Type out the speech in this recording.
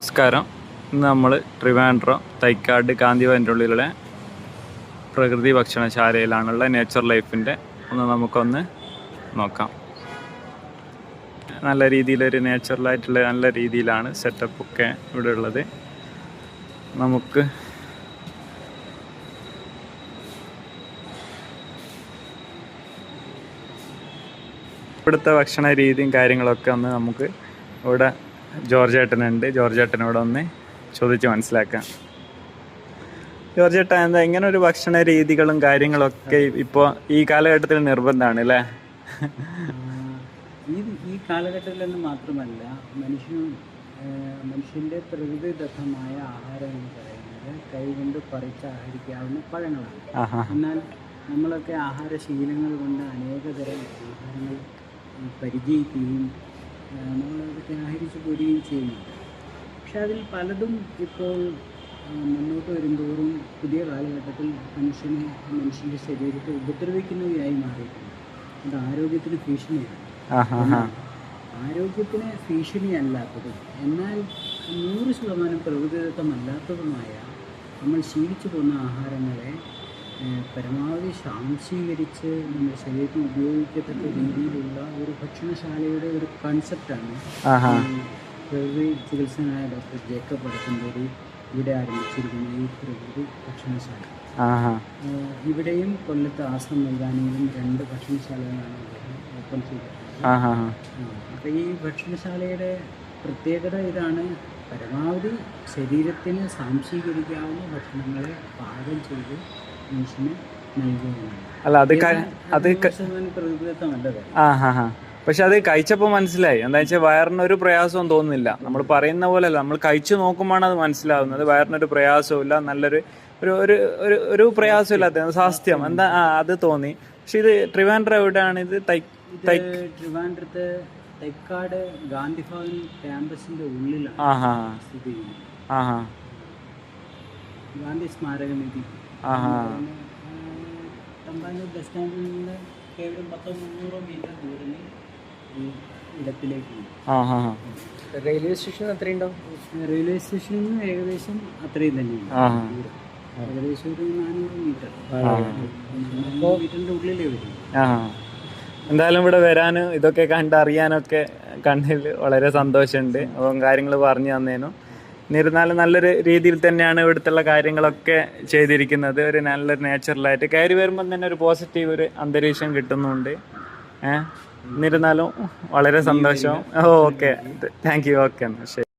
നമസ്കാരം. ഇന്ന് നമ്മൾ ട്രിവാൻഡ്രം തൈക്കാട് ഗാന്ധിഭവൻ്റെ ഉള്ളിലുള്ള പ്രകൃതി ഭക്ഷണശാലയിലാണുള്ള നേച്ചർ ലൈഫിൻ്റെ നമുക്കൊന്ന് നോക്കാം. നല്ല രീതിയിലൊരു നേച്ചുറലായിട്ടുള്ള നല്ല രീതിയിലാണ് സെറ്റപ്പൊക്കെ ഇവിടെ ഉള്ളത്. നമുക്ക് ഇവിടുത്തെ ഭക്ഷണ രീതിയും കാര്യങ്ങളൊക്കെ ഒന്ന് നമുക്ക് ഇവിടെ ജോർജേട്ടനുണ്ട്. ജോർജേട്ടനോട് ഒന്ന് ചോദിച്ച് മനസ്സിലാക്കാം. ജോർജേട്ടൻ, എന്താ ഇങ്ങനെ ഒരു ഭക്ഷണ രീതികളും കാര്യങ്ങളൊക്കെ ഇപ്പോൾ ഈ കാലഘട്ടത്തിൽ നിർബന്ധമാണ് അല്ലേ? ഈ കാലഘട്ടത്തിലെന്ന് മാത്രമല്ല, മനുഷ്യൻ്റെ പ്രകൃതിദത്തമായ ആഹാരം എന്ന് പറയുന്നത് കൈകൊണ്ട് പറിച്ച് ആഹരിക്കാവുന്ന പഴങ്ങളാണ്. എന്നാൽ നമ്മളൊക്കെ ആഹാരശീലങ്ങൾ കൊണ്ട് അനേകതരം ആഹാരങ്ങൾ പരിചയിക്കുകയും നമ്മളതൊക്കെ ആഹരിച്ച് പോരുകയും ചെയ്യുന്നുണ്ട്. പക്ഷെ അതിൽ പലതും ഇപ്പോൾ മുന്നോട്ട് വരുന്തോറും പുതിയ കാലഘട്ടത്തിൽ മനുഷ്യൻ്റെ ശരീരത്തെ ഉപദ്രവിക്കുന്നവയായി മാറിയിട്ടുണ്ട്. അത് ആരോഗ്യത്തിന് ഭീഷണിയാണ്. ആരോഗ്യത്തിന് ഭീഷണിയല്ലാത്തതും എന്നാൽ 100% പ്രകൃതിദത്തമല്ലാത്തതുമായ നമ്മൾ ശീലിച്ചു പോകുന്ന ആഹാരങ്ങളെ പരമാവധി ശാംശീകരിച്ച് നമ്മുടെ ശരീരത്തിൽ ഉപയോഗിക്കത്തക്ക രീതിയിലുള്ള ഒരു ഭക്ഷണശാലയുടെ ഒരു കൺസെപ്റ്റാണ് പ്രകൃതി ചികിത്സകനായ ഡോക്ടർ ജേക്കബ് വടക്കഞ്ചേരി ഇവിടെ ആരംഭിച്ചിരിക്കുന്ന ഈ പ്രകൃതി ഭക്ഷണശാല. ഇവിടെയും കൊല്ലത്ത് ആശ്രം മൈതാനിയിലും 2 ഭക്ഷണശാലകളാണ് അദ്ദേഹം ഓപ്പൺ ചെയ്തിട്ടുള്ളത്. അപ്പോൾ ഈ ഭക്ഷണശാലയുടെ പ്രത്യേകത ഇതാണ്: പരമാവധി ശരീരത്തിന് സാംശീകരിക്കാവുന്ന ഭക്ഷണങ്ങളെ പാകം ചെയ്ത് മനുഷ്യന് നൽകുകയാണ്. അല്ല, അത് പക്ഷെ അത് കഴിച്ചപ്പോൾ മനസ്സിലായി. എന്താ വെച്ചാൽ വയറിനൊരു പ്രയാസവും തോന്നുന്നില്ല. നമ്മൾ പറയുന്ന പോലെയല്ല, നമ്മൾ കഴിച്ചു നോക്കുമ്പോഴാണ് അത് മനസ്സിലാവുന്നത്. വയറിനൊരു പ്രയാസവും ഇല്ല, നല്ലൊരു ഒരു പ്രയാസമില്ലാത്ത സ്വാസ്ഥ്യം എന്താ അത് തോന്നി. പക്ഷെ ഇത് ട്രിവാൻഡ്രം എവിടെയാണ്? ഇത് ട്രിവാൻഡ്രത്ത് തൈക്കാട് ഗാന്ധിഭവൻ ക്യാമ്പസിന്റെ ഉള്ളിലാണ് സ്ഥിതി ചെയ്യുന്നത്. ഗാന്ധി സ്മാരക നിധി തമ്പാനൂർ ബസ് സ്റ്റാൻഡിൽ നിന്ന് കേവലം 100-300 മീറ്റർ ദൂരമേ ഈ ഇടത്തിലേക്ക്. റെയിൽവേ സ്റ്റേഷൻ അത്രയുണ്ടോ? റെയിൽവേ സ്റ്റേഷനിൽ നിന്ന് ഏകദേശം അത്രയും തന്നെയാണ്. ഏകദേശം ഒരു 400 മീറ്റർ, 400 മീറ്ററിൻ്റെ ഉള്ളിലേ വരും. എന്തായാലും ഇവിടെ വരാനും ഇതൊക്കെ കണ്ടറിയാനൊക്കെ കണ്ണിൽ വളരെ സന്തോഷമുണ്ട്. അപ്പം കാര്യങ്ങൾ പറഞ്ഞു തന്നേനും. എന്നിരുന്നാലും നല്ലൊരു രീതിയിൽ തന്നെയാണ് ഇവിടുത്തെ കാര്യങ്ങളൊക്കെ ചെയ്തിരിക്കുന്നത്. ഒരു നല്ലൊരു നാച്ചുറലായിട്ട് കയറി വരുമ്പം തന്നെ ഒരു പോസിറ്റീവ് ഒരു അന്തരീക്ഷം കിട്ടുന്നുണ്ട്. എന്നിരുന്നാലും വളരെ സന്തോഷം. Okay, thank you. ഓക്കെ, എന്നാൽ ശരി.